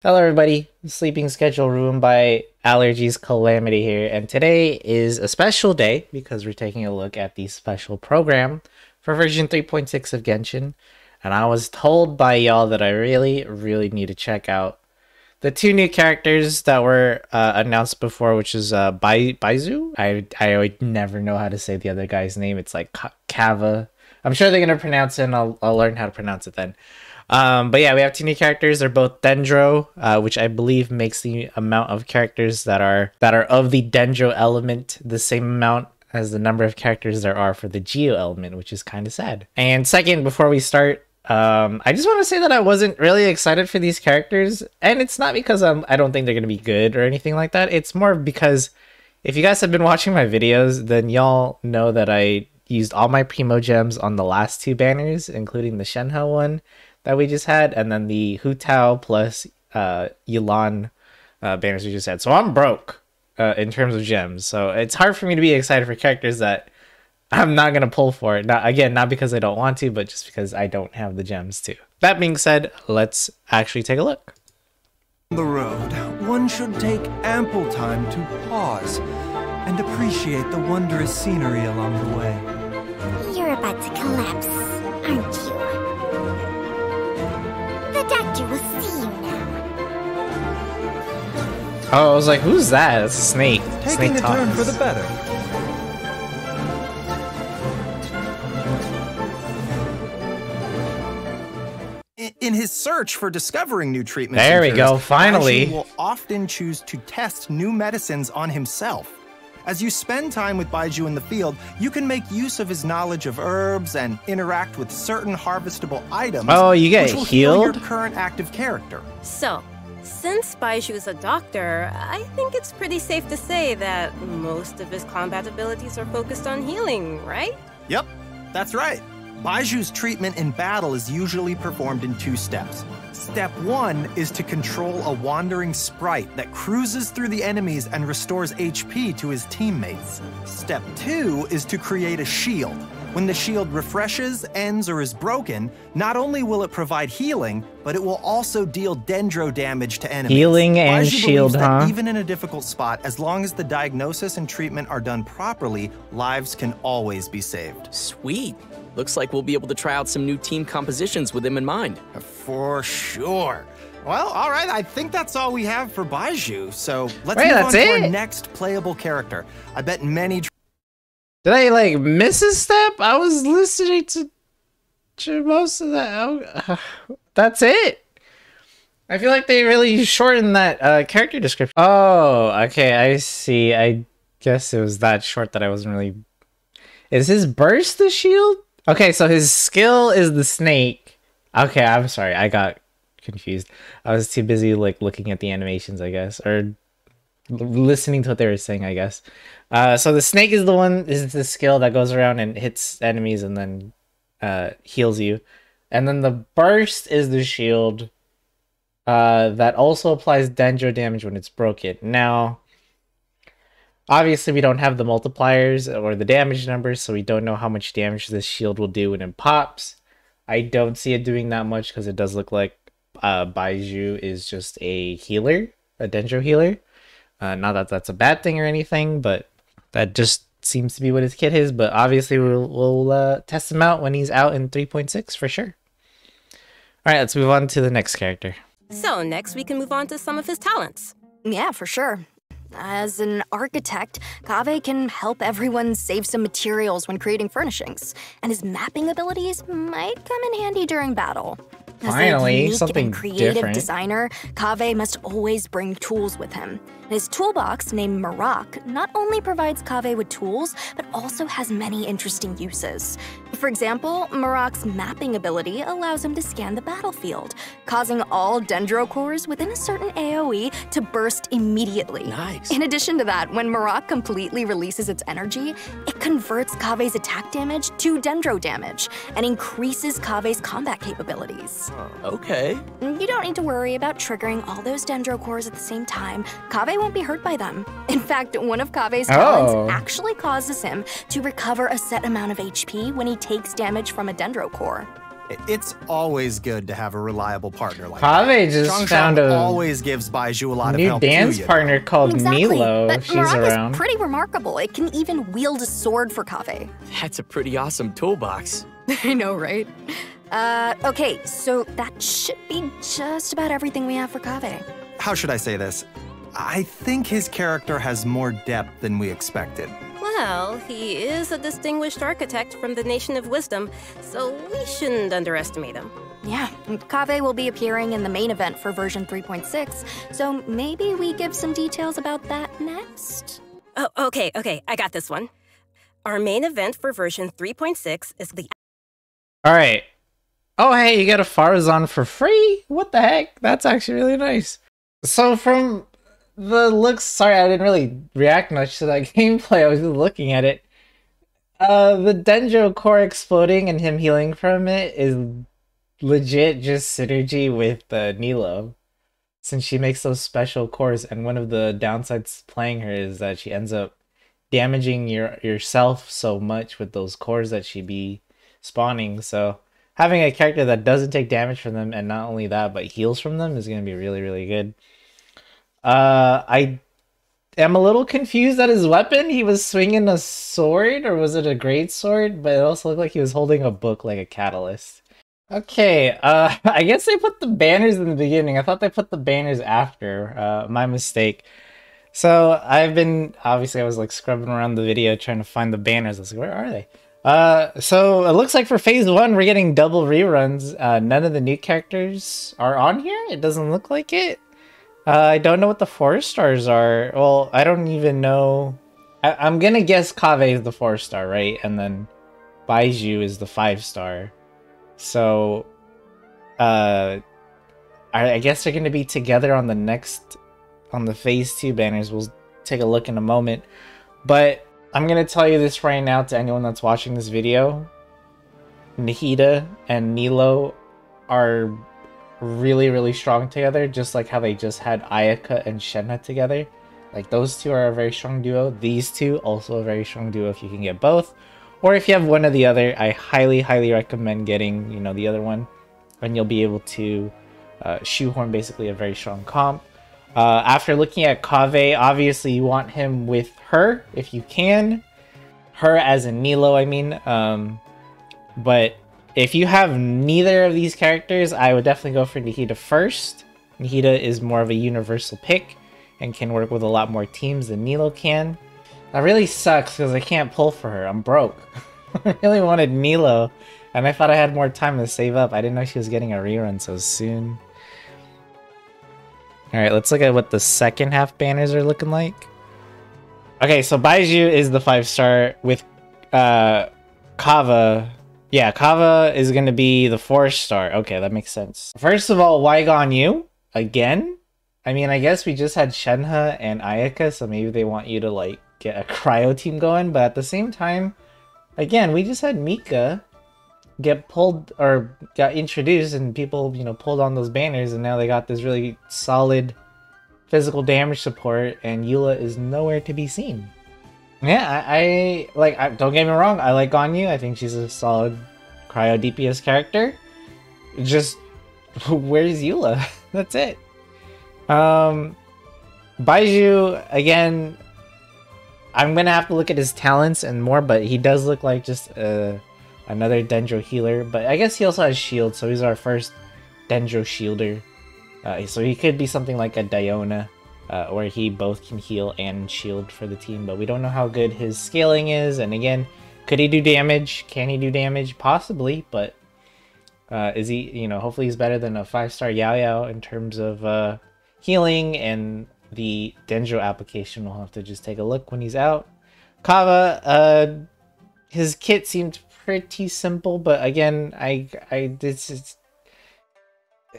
Hello everybody, Sleeping Schedule ruined by allergies calamity here, and today is a special day because we're taking a look at the special program for version 3.6 of Genshin, and I was told by y'all that I really need to check out the two new characters that were announced before, which is Baizhu. I would never know how to say the other guy's name. It's like Kaveh. I'm sure they're gonna pronounce it, and I'll learn how to pronounce it then. But yeah, we have two new characters. They're both Dendro, which I believe makes the amount of characters that are of the Dendro element the same amount as the number of characters there are for the Geo element, which is kind of sad. And second, before we start, I just want to say that I wasn't really excited for these characters, and it's not because I don't think they're gonna be good or anything like that. It's more because if you guys have been watching my videos, then y'all know that I used all my primogems on the last two banners, including the Shenhe one that we just had, and then the Hu Tao plus Yulan banners we just had. So I'm broke in terms of gems. So it's hard for me to be excited for characters that I'm not going to pull for. Not because I don't want to, but just because I don't have the gems too. That being said, let's actually take a look. On the road, one should take ample time to pause and appreciate the wondrous scenery along the way. You're about to collapse, aren't you? The doctor will see you now. Oh, I was like, who's that? It's a snake. Taking a turn for the better. In his search for discovering new treatments, there we go. Finally, Baizhu will often choose to test new medicines on himself. As you spend time with Baizhu in the field, you can make use of his knowledge of herbs and interact with certain harvestable items. Oh, you get which will healed? heal your current active character. So, since Baizhu is a doctor, I think it's pretty safe to say that most of his combat abilities are focused on healing, right? Yep, that's right. Baizhu's treatment in battle is usually performed in two steps. Step 1 is to control a wandering sprite that cruises through the enemies and restores HP to his teammates. Step 2 is to create a shield. When the shield refreshes, ends, or is broken, not only will it provide healing, but it will also deal dendro damage to enemies. Healing and Baizhu shield, believes that huh? even in a difficult spot, as long as the diagnosis and treatment are done properly, lives can always be saved. Sweet. Looks like we'll be able to try out some new team compositions with him in mind. For sure. Well, all right, I think that's all we have for Baizhu, so let's Wait, move on that's to our it? next playable character. I bet many... Did I like miss a step? I was listening to most of that. Oh, that's it. I feel like they really shortened that character description. Oh, okay, I see. I guess it was that short that I wasn't really... Is his burst the shield? Okay, so his skill is the snake. Okay, I'm sorry. I got confused. I was too busy like looking at the animations, I guess, or listening to what they were saying, I guess. So the snake is the skill that goes around and hits enemies and then heals you. And then the burst is the shield that also applies dendro damage when it's broken. Now, obviously, we don't have the multipliers or the damage numbers, so we don't know how much damage this shield will do when it pops. I don't see it doing that much because it does look like Baizhu is just a healer, a dendro healer. Not that that's a bad thing or anything, but that just seems to be what his kit is. But obviously, we'll test him out when he's out in 3.6 for sure. All right, let's move on to the next character. So, next we can move on to some of his talents. Yeah, for sure. As an architect, Kaveh can help everyone save some materials when creating furnishings, and his mapping abilities might come in handy during battle. As Finally, a unique something and creative different. designer, Kaveh must always bring tools with him. His toolbox, named Marak, not only provides Kaveh with tools, but also has many interesting uses. For example, Marak's mapping ability allows him to scan the battlefield, causing all dendro cores within a certain AoE to burst immediately. Nice. In addition to that, when Marak completely releases its energy, it converts Kaveh's attack damage to dendro damage and increases Kaveh's combat capabilities. Okay. You don't need to worry about triggering all those dendro cores at the same time. Kaveh won't be hurt by them. In fact, one of Kaveh's talents actually causes him to recover a set amount of HP when he takes damage from a dendro core. It's always good to have a reliable partner like Kaveh just Zhang found Shang a always gives Baizhu a lot of new help dance too, partner called Exactly, Nilo. but She's Marak around. is pretty remarkable. It can even wield a sword for Kaveh. That's a pretty awesome toolbox. I know, right? Okay, so that should be just about everything we have for Kaveh. How should I say this? I think his character has more depth than we expected. Well, he is a distinguished architect from the Nation of Wisdom, so we shouldn't underestimate him. Yeah, and Kaveh will be appearing in the main event for version 3.6, so maybe we give some details about that next? Oh, okay, I got this one. Our main event for version 3.6 is the... Alright. Oh, hey, you get a Farazan for free? What the heck? That's actually really nice. So from the looks, sorry, I didn't really react much to that gameplay. I was just looking at it. The Dendro core exploding and him healing from it is legit just synergy with Nilo. Since she makes those special cores, and one of the downsides playing her is that she ends up damaging yourself so much with those cores that she be spawning. So having a character that doesn't take damage from them, and not only that, but heals from them, is going to be really, really good. I am a little confused at his weapon. He was swinging a sword, or was it a great sword? But it also looked like he was holding a book like a catalyst. Okay, I guess they put the banners in the beginning. I thought they put the banners after. My mistake. So obviously I was like scrubbing around the video trying to find the banners. I was like, where are they? So it looks like for phase 1 we're getting double reruns. None of the new characters are on here. It doesn't look like it. I don't know what the 4 stars are. Well, I don't even know. I'm gonna guess Kaveh is the 4-star, right? And then Baizhu is the 5-star. So, I guess they're gonna be together on the phase 2 banners. We'll take a look in a moment. But I'm gonna tell you this right now to anyone that's watching this video. Nahida and Nilo are really, really strong together, just like how they just had Ayaka and Shenhe together. Like, those two are a very strong duo. These two, also a very strong duo if you can get both. Or if you have one or the other, I highly, highly recommend getting, the other one. And you'll be able to shoehorn basically a very strong comp. After looking at Kaveh, obviously you want him with her, if you can. Her as in Nilo, I mean. But if you have neither of these characters, I would definitely go for Nahida first. Nahida is more of a universal pick and can work with a lot more teams than Nilo can. That really sucks because I can't pull for her. I'm broke. I really wanted Nilo, and I thought I had more time to save up. I didn't know she was getting a rerun so soon. Alright, let's look at what the second half banners are looking like. Okay, so Baizhu is the 5-star with Kaveh. Yeah, Kaveh is going to be the 4-star. Okay, that makes sense. First of all, Waigon Yu? Again? I mean, I guess we just had Shenhe and Ayaka, so maybe they want you to, like, get a cryo team going. But at the same time, again, we just had Mika get pulled, or got introduced, and people, pulled on those banners, and now they got this really solid physical damage support, and Eula is nowhere to be seen. Yeah, I don't get me wrong, I like Ganyu. I think she's a solid cryo DPS character. Just, where's Eula? That's it. Baizhu, again, I'm gonna have to look at his talents and more, but he does look like just another Dendro healer. But I guess he also has shield, so he's our first Dendro shielder. So he could be something like a Diona, where he both can heal and shield for the team, but we don't know how good his scaling is. And again, could he do damage? Can he do damage? Possibly, but is he, hopefully he's better than a 5-star Yao Yao in terms of healing, and the Dendro application. We'll have to just take a look when he's out. Kaveh, his kit seemed pretty simple, but again, this is...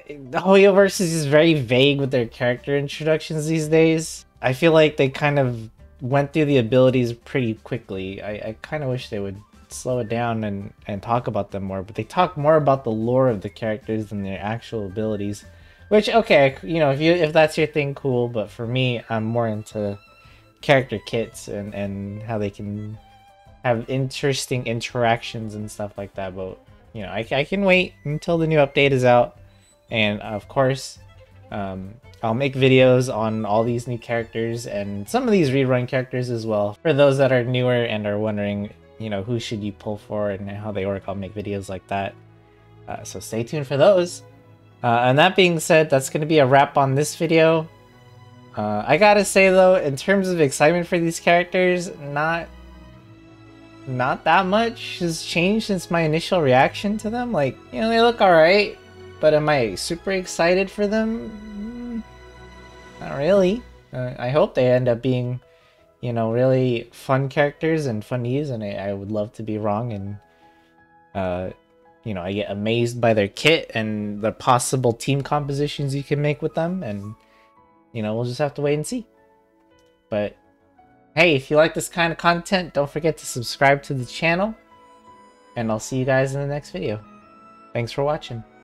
The Hoyoverse is just very vague with their character introductions these days. I feel like they kind of went through the abilities pretty quickly. I kind of wish they would slow it down and talk about them more, but they talk more about the lore of the characters than their actual abilities. Which, okay, if that's your thing, cool, but for me, I'm more into character kits and how they can have interesting interactions and stuff like that. But you know, I can wait until the new update is out. And of course, I'll make videos on all these new characters and some of these rerun characters as well. For those that are newer and are wondering, you know, who should you pull for and how they work, I'll make videos like that. So stay tuned for those. And that being said, that's going to be a wrap on this video. I gotta say though, in terms of excitement for these characters, not that much has changed since my initial reaction to them. Like, you know, they look alright, but am I super excited for them? Not really. I hope they end up being, you know, really fun characters and fun to use, and I would love to be wrong, and you know, I get amazed by their kit and the possible team compositions you can make with them, and you know, we'll just have to wait and see. But hey, if you like this kind of content, don't forget to subscribe to the channel, and I'll see you guys in the next video. Thanks for watching.